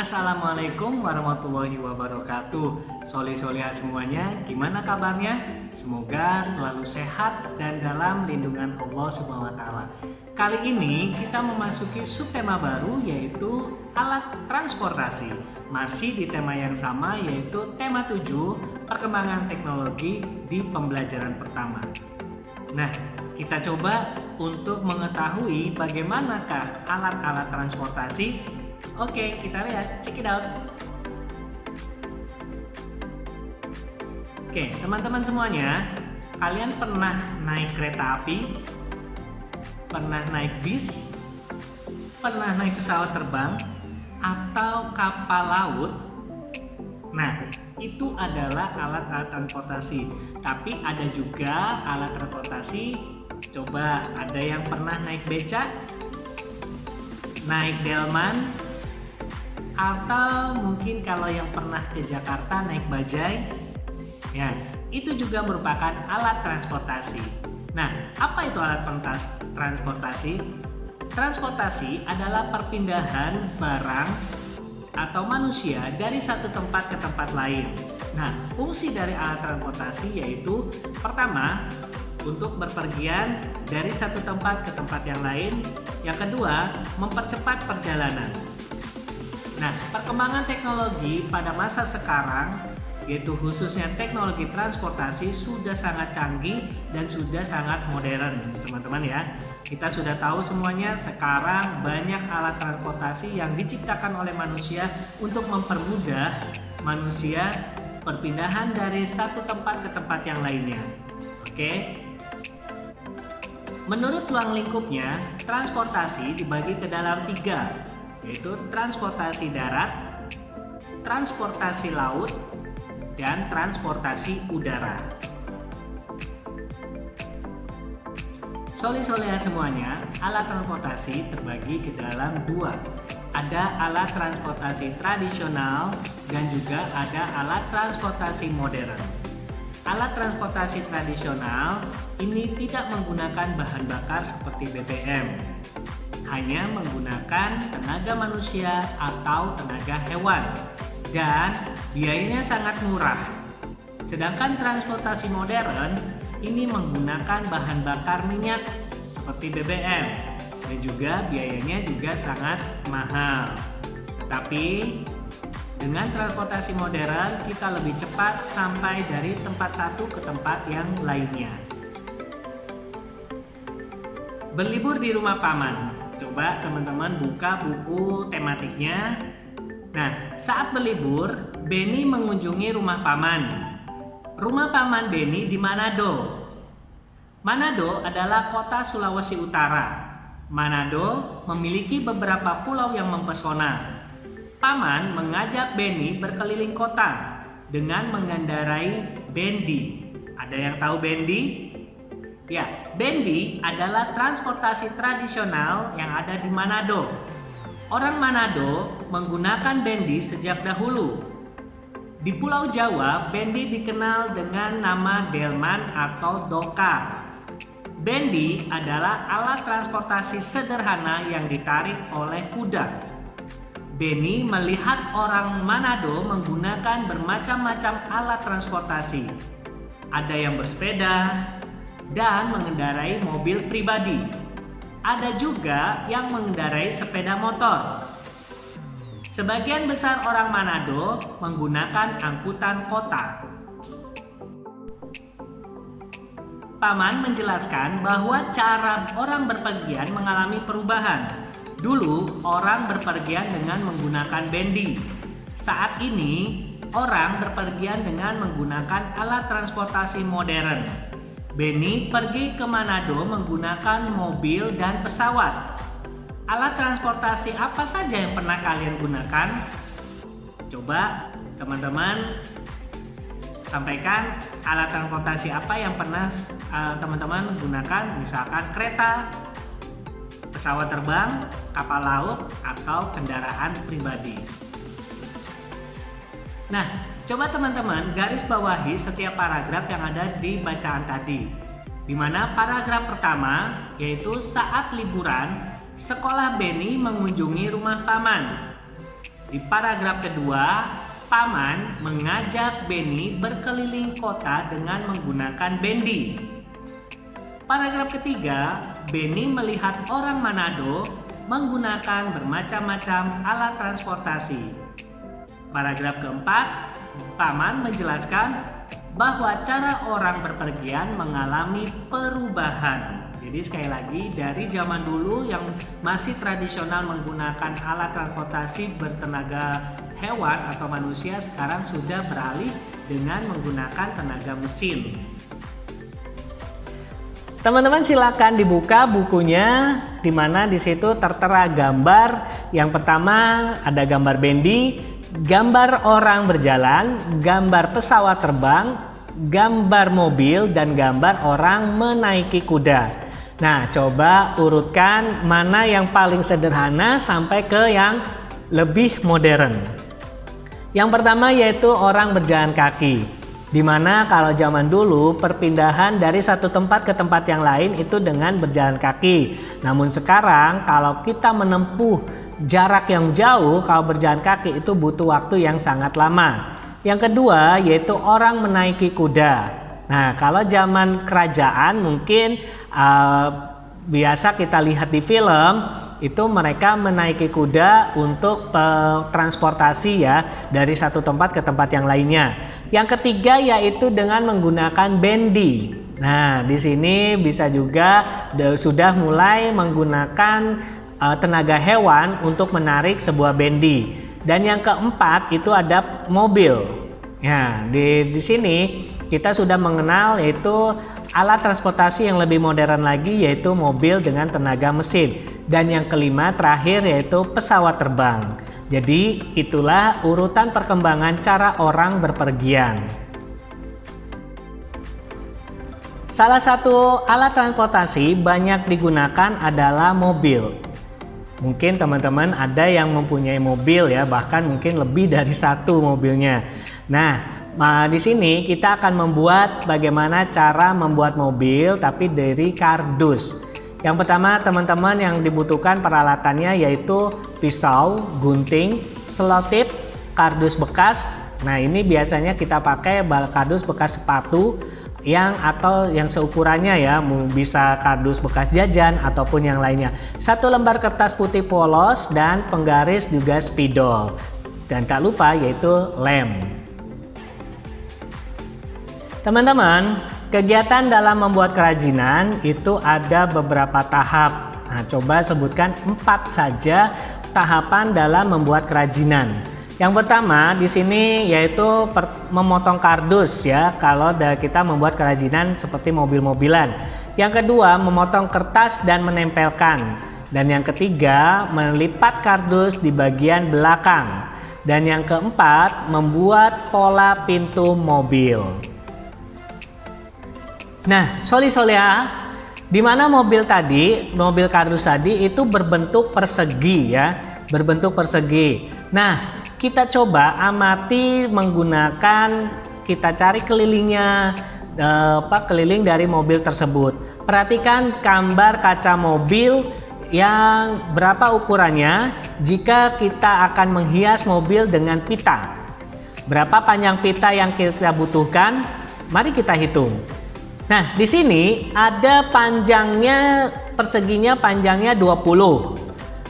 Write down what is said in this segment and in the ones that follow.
Assalamualaikum warahmatullahi wabarakatuh. Soli-soliha semuanya, gimana kabarnya? Semoga selalu sehat dan dalam lindungan Allah Subhanahu wa taala. Kali ini kita memasuki subtema baru, yaitu alat transportasi. Masih di tema yang sama, yaitu tema 7, perkembangan teknologi di pembelajaran pertama. Nah, kita coba untuk mengetahui bagaimanakah alat-alat transportasi. Oke, kita lihat, check it out. Oke, teman-teman semuanya, kalian pernah naik kereta api? Pernah naik bis? Pernah naik pesawat terbang? Atau kapal laut? Nah, itu adalah alat-alat transportasi. Tapi ada juga alat transportasi. Coba, ada yang pernah naik becak? Naik delman? Atau mungkin kalau yang pernah ke Jakarta naik bajai, ya itu juga merupakan alat transportasi. Nah, apa itu alat transportasi? Transportasi adalah perpindahan barang atau manusia dari satu tempat ke tempat lain. Nah, fungsi dari alat transportasi yaitu pertama, untuk berpergian dari satu tempat ke tempat yang lain. Yang kedua, mempercepat perjalanan. Nah, perkembangan teknologi pada masa sekarang, yaitu khususnya teknologi transportasi, sudah sangat canggih dan sudah sangat modern, teman-teman ya. Kita sudah tahu semuanya, sekarang banyak alat transportasi yang diciptakan oleh manusia untuk mempermudah manusia perpindahan dari satu tempat ke tempat yang lainnya. Oke. Menurut ruang lingkupnya, transportasi dibagi ke dalam 3, yaitu transportasi darat, transportasi laut, dan transportasi udara. Soli-soliha semuanya, alat transportasi terbagi ke dalam 2. Ada alat transportasi tradisional dan juga ada alat transportasi modern. Alat transportasi tradisional ini tidak menggunakan bahan bakar seperti BBM, hanya menggunakan tenaga manusia atau tenaga hewan, dan biayanya sangat murah. Sedangkan transportasi modern ini menggunakan bahan bakar minyak seperti BBM dan juga biayanya juga sangat mahal. Tetapi dengan transportasi modern kita lebih cepat sampai dari tempat satu ke tempat yang lainnya. Berlibur di rumah paman. Coba teman-teman buka buku tematiknya. Nah, saat berlibur, Benny mengunjungi rumah paman. Rumah paman Benny di Manado. Manado adalah kota Sulawesi Utara. Manado memiliki beberapa pulau yang mempesona. Paman mengajak Benny berkeliling kota dengan mengendarai bendi. Ada yang tahu bendi? Ya, bendi adalah transportasi tradisional yang ada di Manado. Orang Manado menggunakan bendi sejak dahulu. Di Pulau Jawa, bendi dikenal dengan nama delman atau dokar. Bendi adalah alat transportasi sederhana yang ditarik oleh kuda. Benny melihat orang Manado menggunakan bermacam-macam alat transportasi. Ada yang bersepeda dan mengendarai mobil pribadi. Ada juga yang mengendarai sepeda motor. Sebagian besar orang Manado menggunakan angkutan kota. Paman menjelaskan bahwa cara orang berpergian mengalami perubahan. Dulu orang berpergian dengan menggunakan bendi. Saat ini orang berpergian dengan menggunakan alat transportasi modern. Benny pergi ke Manado menggunakan mobil dan pesawat. Alat transportasi apa saja yang pernah kalian gunakan? Coba teman-teman sampaikan alat transportasi apa yang pernah teman-teman gunakan, misalkan kereta, pesawat terbang, kapal laut, atau kendaraan pribadi. Nah, coba teman-teman garis bawahi setiap paragraf yang ada di bacaan tadi. Di mana paragraf pertama yaitu saat liburan, sekolah Benny mengunjungi rumah paman. Di paragraf kedua, Paman mengajak Benny berkeliling kota dengan menggunakan bendi. Paragraf ketiga, Benny melihat orang Manado menggunakan bermacam-macam alat transportasi. Paragraf keempat, Paman menjelaskan bahwa cara orang berpergian mengalami perubahan. Jadi sekali lagi, dari zaman dulu yang masih tradisional menggunakan alat transportasi bertenaga hewan atau manusia, sekarang sudah beralih dengan menggunakan tenaga mesin. Teman-teman silakan dibuka bukunya, di mana di situ tertera gambar. Yang pertama ada gambar bendi, gambar orang berjalan, gambar pesawat terbang, gambar mobil, dan gambar orang menaiki kuda. Nah, coba urutkan mana yang paling sederhana sampai ke yang lebih modern. Yang pertama yaitu orang berjalan kaki. Dimana kalau zaman dulu perpindahan dari satu tempat ke tempat yang lain itu dengan berjalan kaki. Namun sekarang kalau kita menempuh jarak yang jauh, kalau berjalan kaki itu butuh waktu yang sangat lama. Yang kedua yaitu orang menaiki kuda. Nah, kalau zaman kerajaan mungkin biasa kita lihat di film, itu mereka menaiki kuda untuk transportasi ya, dari satu tempat ke tempat yang lainnya. Yang ketiga yaitu dengan menggunakan bendi. Nah, di sini bisa juga sudah mulai menggunakan tenaga hewan untuk menarik sebuah bendi. Dan yang keempat itu ada mobil. Ya, di sini kita sudah mengenal yaitu alat transportasi yang lebih modern lagi, yaitu mobil dengan tenaga mesin. Dan yang kelima terakhir yaitu pesawat terbang. Jadi itulah urutan perkembangan cara orang berpergian. Salah satu alat transportasi banyak digunakan adalah mobil. Mungkin teman-teman ada yang mempunyai mobil ya, bahkan mungkin lebih dari satu mobilnya. Nah, di sini kita akan membuat bagaimana cara membuat mobil tapi dari kardus. Yang pertama teman-teman yang dibutuhkan peralatannya yaitu pisau, gunting, selotip, kardus bekas. Nah, ini biasanya kita pakai kardus bekas sepatu atau yang seukurannya ya, bisa kardus bekas jajan ataupun yang lainnya. Satu lembar kertas putih polos dan penggaris juga spidol. Dan tak lupa yaitu lem. Teman-teman, kegiatan dalam membuat kerajinan itu ada beberapa tahap. Nah, coba sebutkan 4 saja tahapan dalam membuat kerajinan. Yang pertama di sini yaitu memotong kardus ya, kalau kita membuat kerajinan seperti mobil-mobilan. Yang kedua, memotong kertas dan menempelkan. Dan yang ketiga, melipat kardus di bagian belakang. Dan yang keempat, membuat pola pintu mobil. Nah, soli-soleha, di mana mobil kardus tadi itu berbentuk persegi ya, berbentuk persegi. Nah, kita coba amati menggunakan, kita cari kelilingnya, keliling dari mobil tersebut. Perhatikan gambar kaca mobil yang berapa ukurannya jika kita akan menghias mobil dengan pita. Berapa panjang pita yang kita butuhkan? Mari kita hitung. Nah, di sini ada panjangnya, perseginya panjangnya 20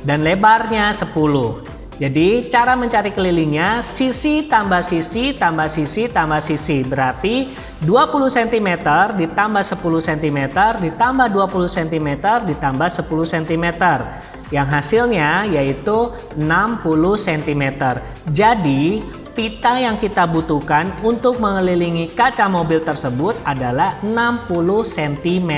dan lebarnya 10. Jadi cara mencari kelilingnya sisi tambah sisi tambah sisi tambah sisi, berarti 20 cm ditambah 10 cm ditambah 20 cm ditambah 10 cm. Yang hasilnya yaitu 60 cm. Jadi pita yang kita butuhkan untuk mengelilingi kaca mobil tersebut adalah 60 cm.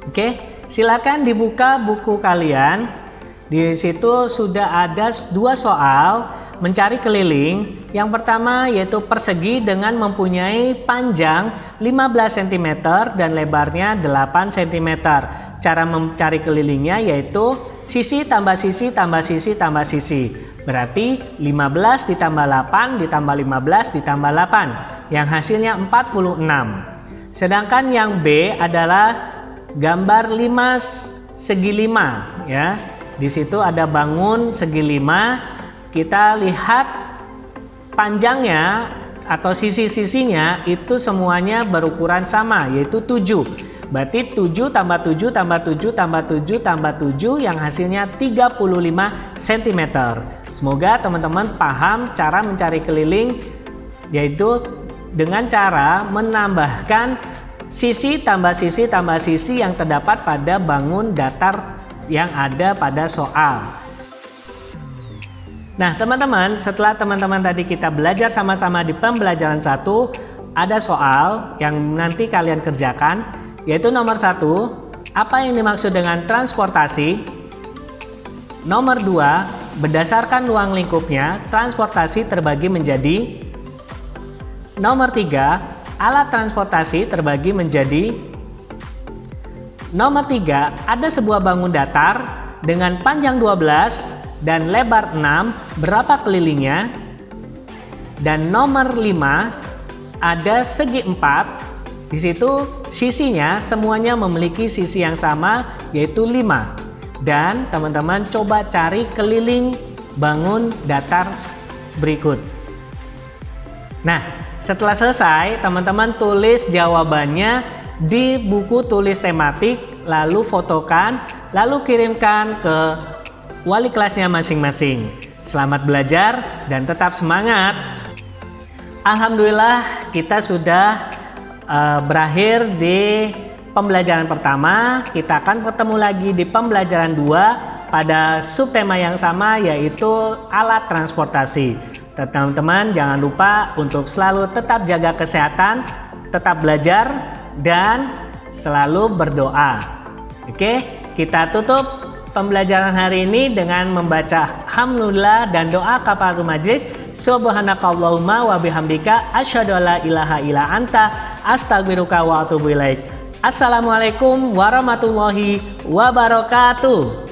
Oke, silakan dibuka buku kalian. Di situ sudah ada 2 soal mencari keliling. Yang pertama yaitu persegi dengan mempunyai panjang 15 cm dan lebarnya 8 cm. Cara mencari kelilingnya yaitu sisi tambah sisi tambah sisi tambah sisi. Berarti 15 ditambah 8 ditambah 15 ditambah 8. Yang hasilnya 46. Sedangkan yang B adalah gambar 5 segi 5 ya. Di situ ada bangun segi 5. Kita lihat panjangnya atau sisi-sisinya itu semuanya berukuran sama, yaitu 7. Berarti 7 tambah 7 tambah 7 tambah 7 tambah 7 yang hasilnya 35 cm. Semoga teman-teman paham cara mencari keliling, yaitu dengan cara menambahkan sisi tambah sisi tambah sisi yang terdapat pada bangun datar yang ada pada soal. Nah teman-teman, setelah teman-teman tadi kita belajar sama-sama di pembelajaran 1, ada soal yang nanti kalian kerjakan, yaitu nomor 1, apa yang dimaksud dengan transportasi? Nomor 2, berdasarkan ruang lingkupnya, transportasi terbagi menjadi. Nomor 3, alat transportasi terbagi menjadi. Nomor 3, ada sebuah bangun datar dengan panjang 12 dan lebar 6, berapa kelilingnya? Dan nomor 5, ada segi 4, di situ sisinya semuanya memiliki sisi yang sama, yaitu 5. Dan teman-teman coba cari keliling bangun datar berikut. Nah, setelah selesai, teman-teman tulis jawabannya di buku tulis tematik, lalu fotokan, lalu kirimkan ke wali kelasnya masing-masing. Selamat belajar dan tetap semangat. Alhamdulillah, kita sudah berakhir di pembelajaran pertama. Kita akan bertemu lagi di pembelajaran 2 pada subtema yang sama, yaitu alat transportasi. Teman-teman jangan lupa untuk selalu tetap jaga kesehatan, tetap belajar, dan selalu berdoa. Oke, kita tutup pembelajaran hari ini dengan membaca Alhamdulillah dan doa kafaratul majlis. Subhanakallahumma wa bihamdika asyhadu alla ilaha illa anta astaghfiruka wa atubu ilaik. Assalamualaikum warahmatullahi wabarakatuh.